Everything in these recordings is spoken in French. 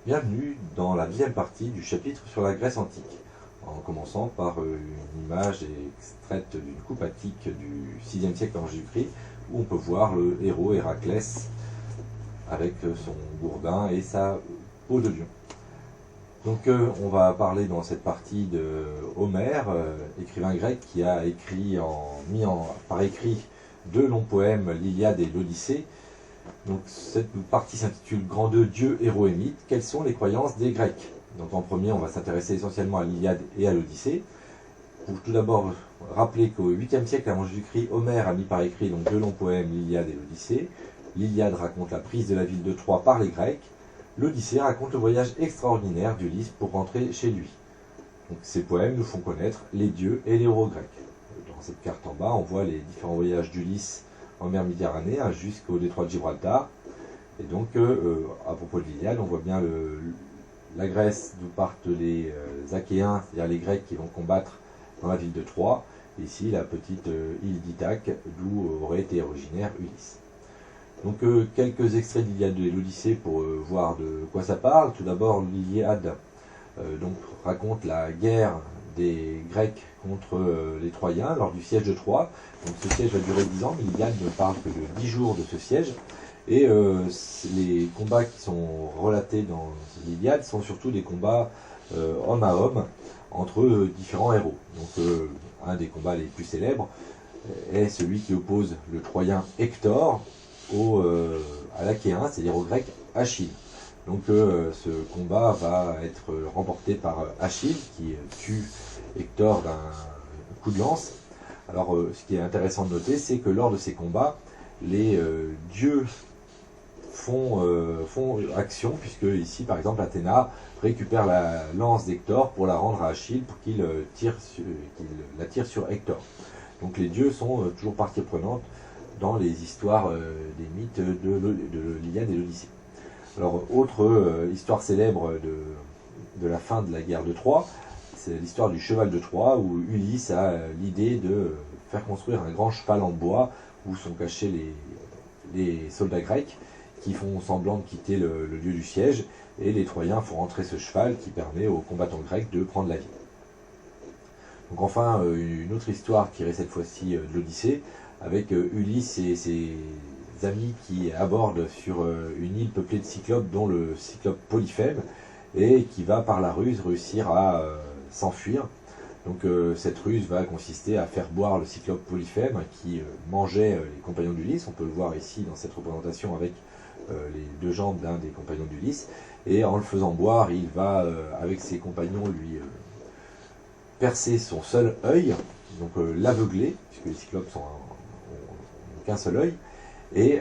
Bienvenue dans la deuxième partie du chapitre sur la Grèce antique, en commençant par une image extraite d'une coupe attique du 6e siècle avant Jésus-Christ, où on peut voir le héros Héraclès avec son gourdin et sa peau de lion. Donc on va parler dans cette partie de Homère, écrivain grec qui a écrit par écrit deux longs poèmes, l'Iliade et l'Odyssée. Donc cette partie s'intitule Grand 2, Dieu, héros et mythes. Quelles sont les croyances des Grecs? Donc en premier, on va s'intéresser essentiellement à l'Iliade et à l'Odyssée. Pour tout d'abord rappeler qu'au 8e siècle avant Jésus-Christ, Homère a mis par écrit donc deux longs poèmes, l'Iliade et l'Odyssée. L'Iliade raconte la prise de la ville de Troie par les Grecs. L'Odyssée raconte le voyage extraordinaire d'Ulysse pour rentrer chez lui. Donc ces poèmes nous font connaître les dieux et les héros grecs. Dans cette carte en bas, on voit les différents voyages d'Ulysse en mer Méditerranée jusqu'au détroit de Gibraltar. Et donc, à propos de l'Iliade, on voit bien la Grèce d'où partent les Achéens, c'est-à-dire les Grecs qui vont combattre dans la ville de Troie. Et ici, la petite île d'Ithaque, d'où aurait été originaire Ulysse. Donc, quelques extraits de l'Iliade et de l'Odyssée pour voir de quoi ça parle. Tout d'abord, l'Iliade raconte la guerre des Grecs contre les Troyens lors du siège de Troie. Donc ce siège va durer 10 ans, mais l'Iliade ne parle que de 10 jours de ce siège. Et les combats qui sont relatés dans l'Iliade sont surtout des combats homme à homme entre différents héros. Donc un des combats les plus célèbres est celui qui oppose le Troyen Hector à l'Achéen, c'est-à-dire au grec Achille. Donc ce combat va être remporté par Achille qui tue Hector d'un coup de lance. Alors ce qui est intéressant de noter, c'est que lors de ces combats, les dieux font action, puisque ici par exemple Athéna récupère la lance d'Hector pour la rendre à Achille pour qu'il la tire sur Hector. Donc les dieux sont toujours partie prenante dans les histoires des mythes de l'Iliade et l'Odyssée. Alors, autre histoire célèbre de la fin de la guerre de Troie, c'est l'histoire du cheval de Troie, où Ulysse a l'idée de faire construire un grand cheval en bois, où sont cachés les soldats grecs, qui font semblant de quitter le lieu du siège, et les Troyens font rentrer ce cheval qui permet aux combattants grecs de prendre la ville. Donc enfin, une autre histoire qui irait cette fois-ci de l'Odyssée, avec Ulysse et ses amis qui abordent sur une île peuplée de cyclopes, dont le cyclope Polyphème, et qui va par la ruse réussir à s'enfuir. Donc cette ruse va consister à faire boire le cyclope Polyphème qui mangeait les compagnons d'Ulysse. On peut le voir ici dans cette représentation avec les deux jambes d'un des compagnons d'Ulysse. Et en le faisant boire, il va avec ses compagnons lui percer son seul œil, donc l'aveugler, puisque les cyclopes n'ont qu'un seul œil. Et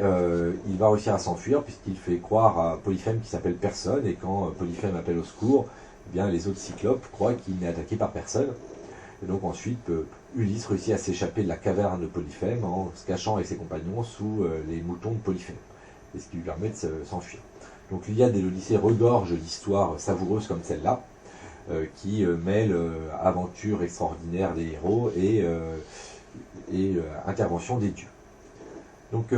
il va réussir à s'enfuir puisqu'il fait croire à Polyphème qu'il s'appelle personne, et quand Polyphème appelle au secours, eh bien, les autres cyclopes croient qu'il n'est attaqué par personne. Et donc ensuite, Ulysse réussit à s'échapper de la caverne de Polyphème en se cachant avec ses compagnons sous les moutons de Polyphème, et ce qui lui permet de s'enfuir. Donc l'Iliade et l'Odyssée regorgent d'histoires savoureuses comme celle-là, qui mêlent aventure extraordinaire des héros et intervention des dieux. Donc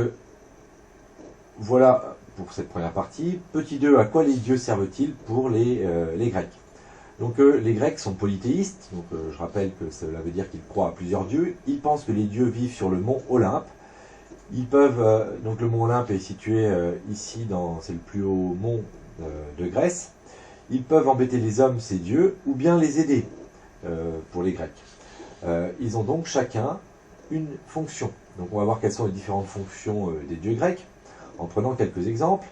voilà pour cette première partie. Petit 2, à quoi les dieux servent-ils pour les Grecs? Donc les Grecs sont polythéistes, donc je rappelle que cela veut dire qu'ils croient à plusieurs dieux. Ils pensent que les dieux vivent sur le mont Olympe. Ils peuvent, donc le mont Olympe est situé ici, c'est le plus haut mont de Grèce. Ils peuvent embêter les hommes, ces dieux, ou bien les aider pour les Grecs. Ils ont donc chacun une fonction. Donc on va voir quelles sont les différentes fonctions des dieux grecs, en prenant quelques exemples.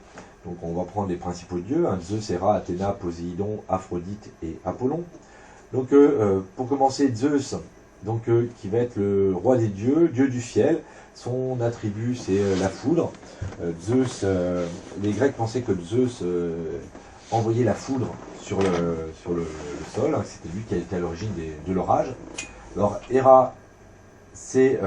Donc on va prendre les principaux dieux, Zeus, Héra, Athéna, Poséidon, Aphrodite et Apollon. Donc pour commencer, Zeus, qui va être le roi des dieux, dieu du ciel. Son attribut c'est la foudre. Zeus, les Grecs pensaient que Zeus envoyait la foudre sur le sol, c'était lui qui était à l'origine de l'orage. Alors Héra, c'est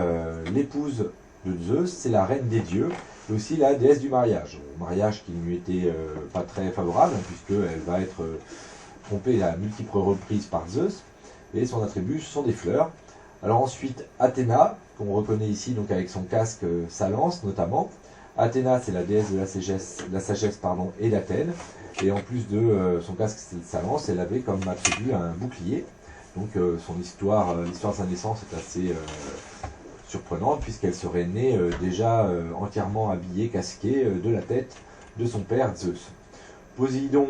l'épouse de Zeus, c'est la reine des dieux, et aussi la déesse du mariage. Le mariage qui ne lui était pas très favorable, puisqu'elle va être trompée à multiples reprises par Zeus, et son attribut ce sont des fleurs. Alors ensuite, Athéna, qu'on reconnaît ici donc avec son casque, sa lance notamment. Athéna, c'est la déesse de la sagesse et d'Athènes. Et en plus de son casque et de sa lance, elle avait comme attribut un bouclier. Donc son histoire, l'histoire de sa naissance est assez surprenante, puisqu'elle serait née déjà entièrement habillée, casquée de la tête de son père Zeus. Poséidon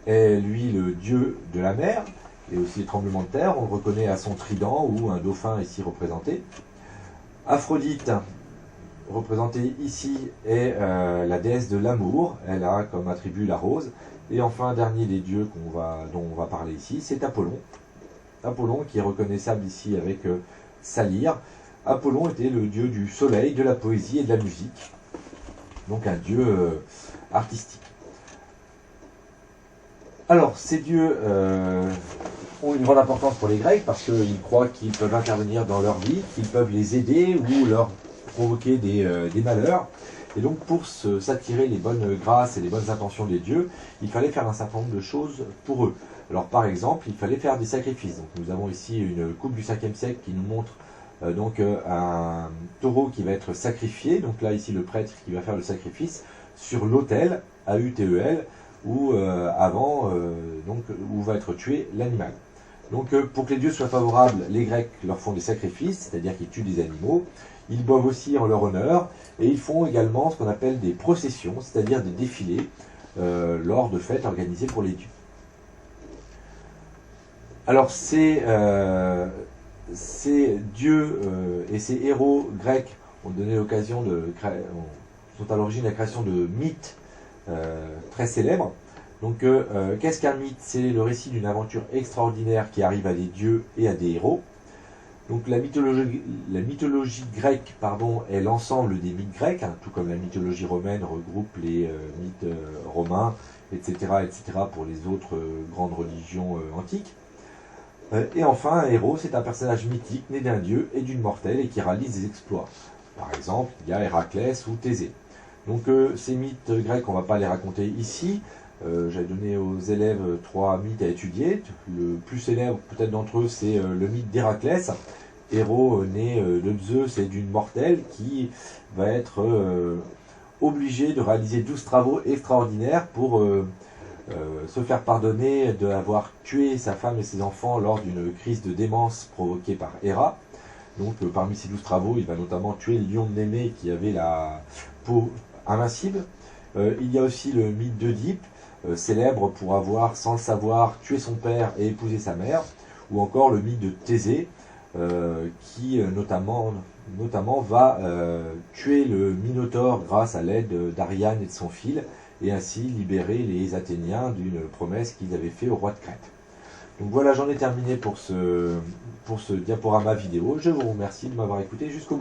est lui le dieu de la mer, et aussi les tremblements de terre. On le reconnaît à son trident, ou un dauphin ici représenté. Aphrodite, représentée ici, est la déesse de l'amour. Elle a comme attribut la rose. Et enfin, dernier des dieux dont on va parler ici, c'est Apollon. Apollon qui est reconnaissable ici avec sa lyre. Apollon était le dieu du soleil, de la poésie et de la musique. Donc un dieu artistique. Alors, ces dieux ont une grande importance pour les Grecs parce qu'ils croient qu'ils peuvent intervenir dans leur vie, qu'ils peuvent les aider ou leur provoquer des malheurs. Et donc, pour s'attirer les bonnes grâces et les bonnes intentions des dieux, il fallait faire un certain nombre de choses pour eux. Alors, par exemple, il fallait faire des sacrifices. Donc, nous avons ici une coupe du 5e siècle qui nous montre un taureau qui va être sacrifié. Donc là, ici, le prêtre qui va faire le sacrifice sur l'autel, AUTEL, où où va être tué l'animal. Donc pour que les dieux soient favorables, les Grecs leur font des sacrifices, c'est-à-dire qu'ils tuent des animaux. Ils boivent aussi en leur honneur, et ils font également ce qu'on appelle des processions, c'est-à-dire des défilés lors de fêtes organisées pour les dieux. Alors ces dieux et ces héros grecs ont donné l'occasion sont à l'origine de la création de mythes très célèbres. Donc qu'est-ce qu'un mythe? C'est le récit d'une aventure extraordinaire qui arrive à des dieux et à des héros. Donc la mythologie grecque est l'ensemble des mythes grecs, tout comme la mythologie romaine regroupe les mythes romains, etc., pour les autres grandes religions antiques. Et enfin, un héros, c'est un personnage mythique né d'un dieu et d'une mortelle et qui réalise des exploits. Par exemple, il y a Héraclès ou Thésée. Donc ces mythes grecs, on ne va pas les raconter ici. J'ai donné aux élèves 3 mythes à étudier. Le plus célèbre peut-être d'entre eux, c'est le mythe d'Héraclès, héros né de Zeus et d'une mortelle qui va être obligé de réaliser 12 travaux extraordinaires pour se faire pardonner d'avoir tué sa femme et ses enfants lors d'une crise de démence provoquée par Héra. Donc parmi ces 12 travaux, il va notamment tuer le lion de Némée qui avait la peau invincible. Il y a aussi le mythe d'Œdipe, célèbre pour avoir, sans le savoir, tué son père et épousé sa mère. Ou encore le mythe de Thésée, qui notamment va tuer le Minotaure grâce à l'aide d'Ariane et de son fil, et ainsi libérer les Athéniens d'une promesse qu'ils avaient fait au roi de Crète. Donc voilà, j'en ai terminé pour ce diaporama vidéo. Je vous remercie de m'avoir écouté jusqu'au bout.